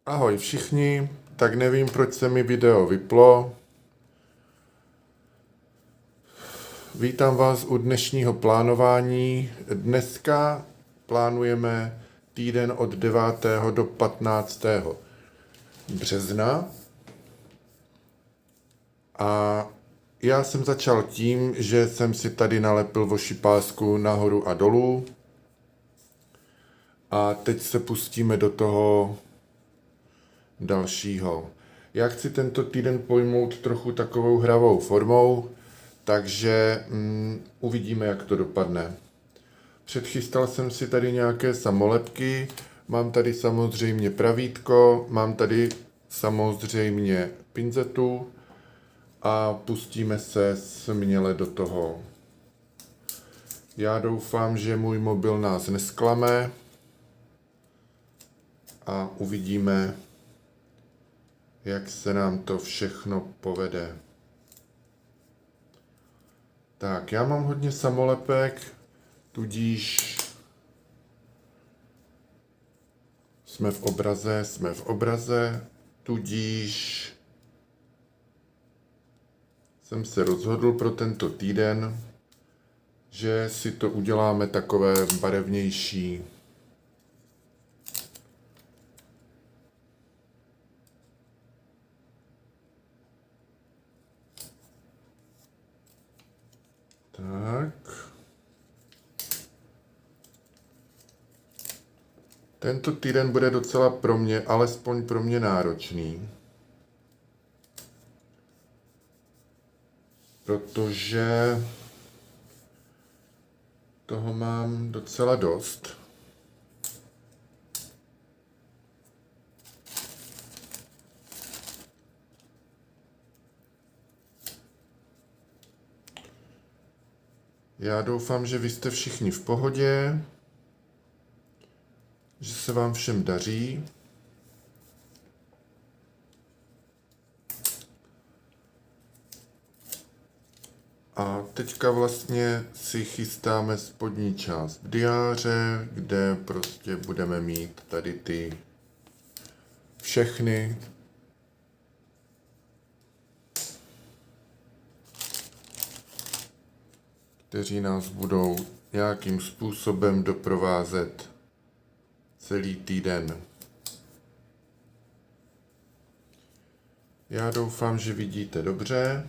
Ahoj všichni, tak nevím, proč se mi video vyplo. Vítám vás u dnešního plánování. Dneska plánujeme týden od 9. do 15. března. A já jsem začal tím, že jsem si tady nalepil vošipásku nahoru a dolů. A teď se pustíme do toho dalšího. Já chci tento týden pojmout trochu takovou hravou formou, takže uvidíme, jak to dopadne. Předchystal jsem si tady nějaké samolepky, mám tady samozřejmě pravítko, mám tady samozřejmě pinzetu a pustíme se směle do toho. Já doufám, že můj mobil nás nesklame a uvidíme, jak se nám to všechno povede. Tak, já mám hodně samolepek, tudíž jsme v obraze, tudíž jsem se rozhodl pro tento týden, že si to uděláme takové barevnější. Tak. Tento týden bude docela pro mě, alespoň pro mě náročný. Protože toho mám docela dost. Já doufám, že vy jste všichni v pohodě, že se vám všem daří. A teďka vlastně si chystáme spodní část diáře, kde prostě budeme mít tady ty všechny kteří nás budou nějakým způsobem doprovázet celý týden. Já doufám, že vidíte dobře.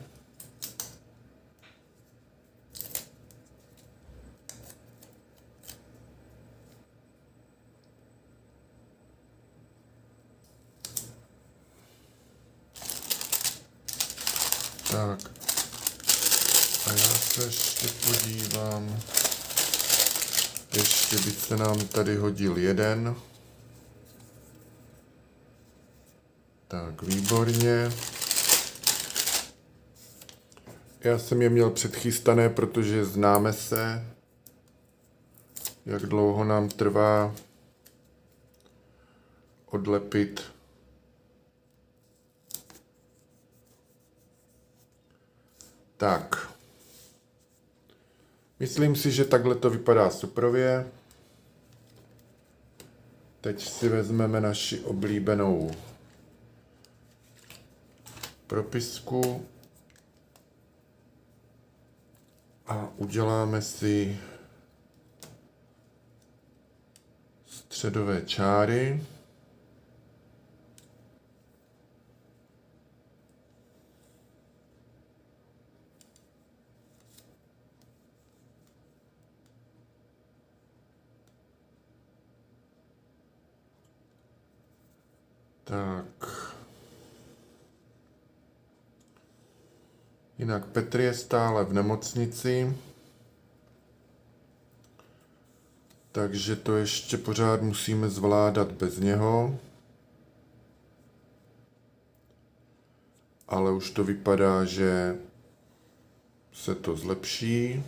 Tak. A já se ještě podívám. Ještě by se nám tady hodil jeden. Tak, výborně. Já jsem je měl předchystané, protože známe se, jak dlouho nám trvá odlepit tak. Myslím si, že takhle to vypadá suprově. Teď si vezmeme naši oblíbenou propisku a uděláme si středové čáry. Tak. Jinak Petr je stále v nemocnici, takže to ještě pořád musíme zvládat bez něho. Ale už to vypadá, že se to zlepší.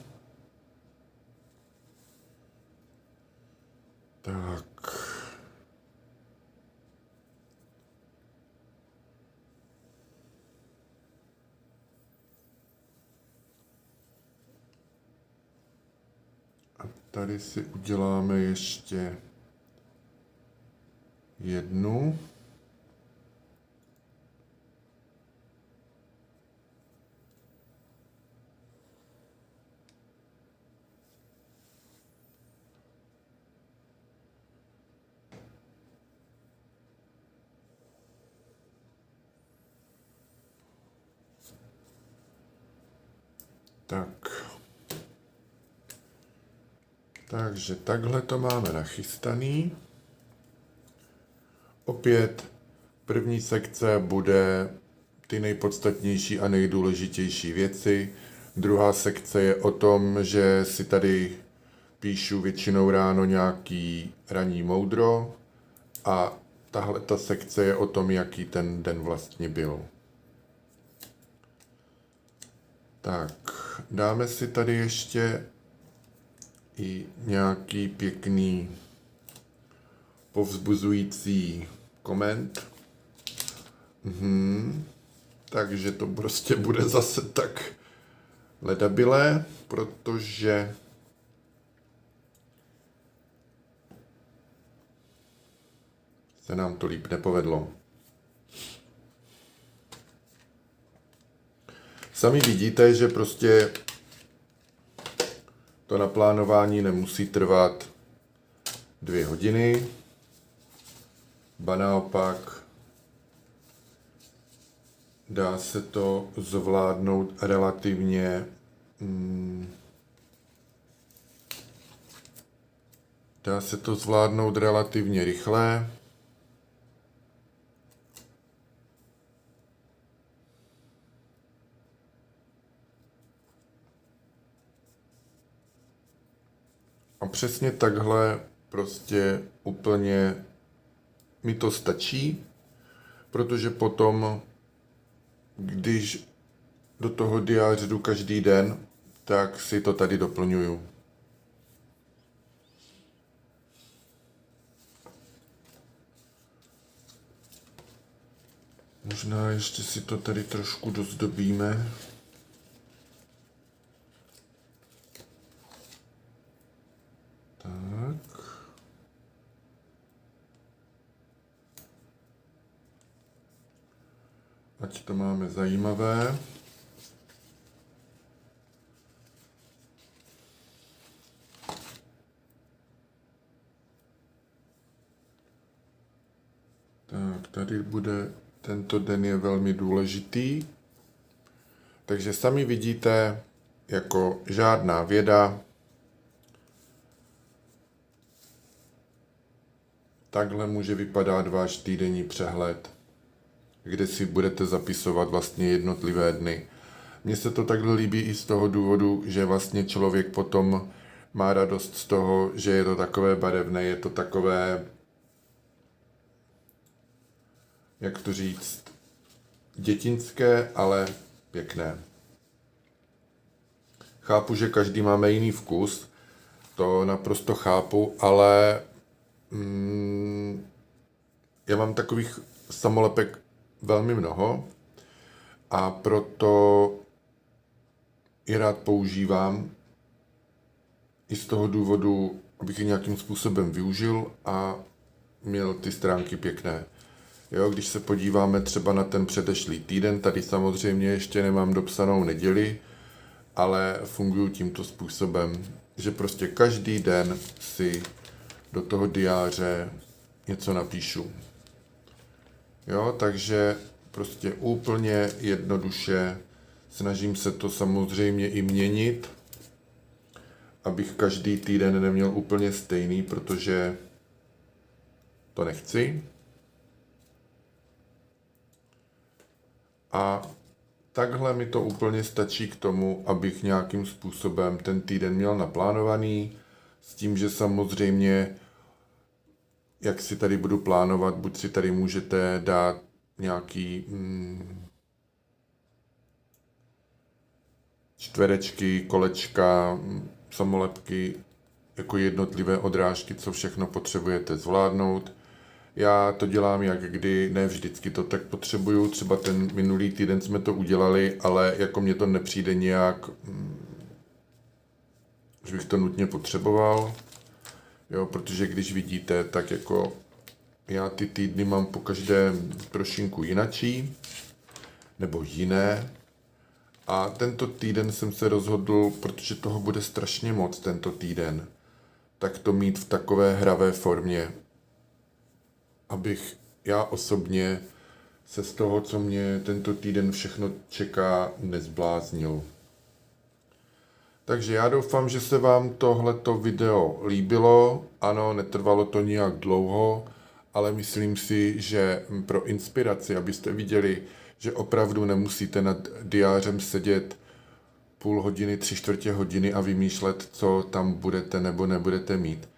Tak. Tady si uděláme ještě jednu. Tak. Takže takhle to máme nachystaný. Opět první sekce bude ty nejpodstatnější a nejdůležitější věci. Druhá sekce je o tom, že si tady píšu většinou ráno nějaký ranní moudro a tahle ta sekce je o tom, jaký ten den vlastně byl. Tak, dáme si tady ještě i nějaký pěkný povzbuzující koment. Takže to prostě bude zase tak ledabilé, protože se nám to líp nepovedlo. Sami vidíte, že prostě to naplánování nemusí trvat 2 hodiny, ba naopak dá se to zvládnout relativně rychle. A přesně takhle prostě úplně mi to stačí, protože potom, když do toho diáře jdu každý den, tak si to tady doplňuju. Možná ještě si to tady trošku dozdobíme. Tak. Ať to máme zajímavé. Tak, tady bude, tento den je velmi důležitý. Takže sami vidíte, jako žádná věda, takhle může vypadat váš týdenní přehled, kde si budete zapisovat vlastně jednotlivé dny. Mně se to takhle líbí i z toho důvodu, že vlastně člověk potom má radost z toho, že je to takové barevné, je to takové, jak to říct, dětinské, ale pěkné. Chápu, že každý máme jiný vkus, to naprosto chápu, ale já mám takových samolepek velmi mnoho a proto je rád používám i z toho důvodu, abych je nějakým způsobem využil a měl ty stránky pěkné. Jo, když se podíváme třeba na ten předešlý týden, tady samozřejmě ještě nemám dopsanou neděli, ale funguji tímto způsobem, že prostě každý den si do toho diáře něco napíšu. Jo, takže prostě úplně jednoduše snažím se to samozřejmě i měnit, abych každý týden neměl úplně stejný, protože to nechci. A takhle mi to úplně stačí k tomu, abych nějakým způsobem ten týden měl naplánovaný, s tím, že samozřejmě, jak si tady budu plánovat, buď si tady můžete dát nějaký čtverečky, kolečka, samolepky, jako jednotlivé odrážky, co všechno potřebujete zvládnout. Já to dělám jak kdy, ne vždycky to tak potřebuju, třeba ten minulý týden jsme to udělali, ale jako mně to nepřijde nějak, že bych to nutně potřeboval, jo, protože když vidíte, tak jako já ty týdny mám po každé trošinku jinačí, nebo jiné, a tento týden jsem se rozhodl, protože toho bude strašně moc tento týden, tak to mít v takové hravé formě, abych já osobně se z toho, co mě tento týden všechno čeká, nezbláznil. Takže já doufám, že se vám tohleto video líbilo. Ano, netrvalo to nijak dlouho, ale myslím si, že pro inspiraci, abyste viděli, že opravdu nemusíte nad diářem sedět půl hodiny, 3/4 hodiny a vymýšlet, co tam budete nebo nebudete mít,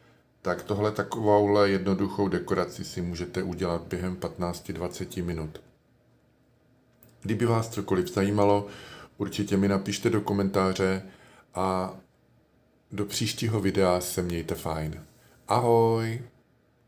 tak tohle takovouhle jednoduchou dekoraci si můžete udělat během 15-20 minut. Kdyby vás cokoliv zajímalo, určitě mi napište do komentáře a do příštího videa se mějte fajn. Ahoj!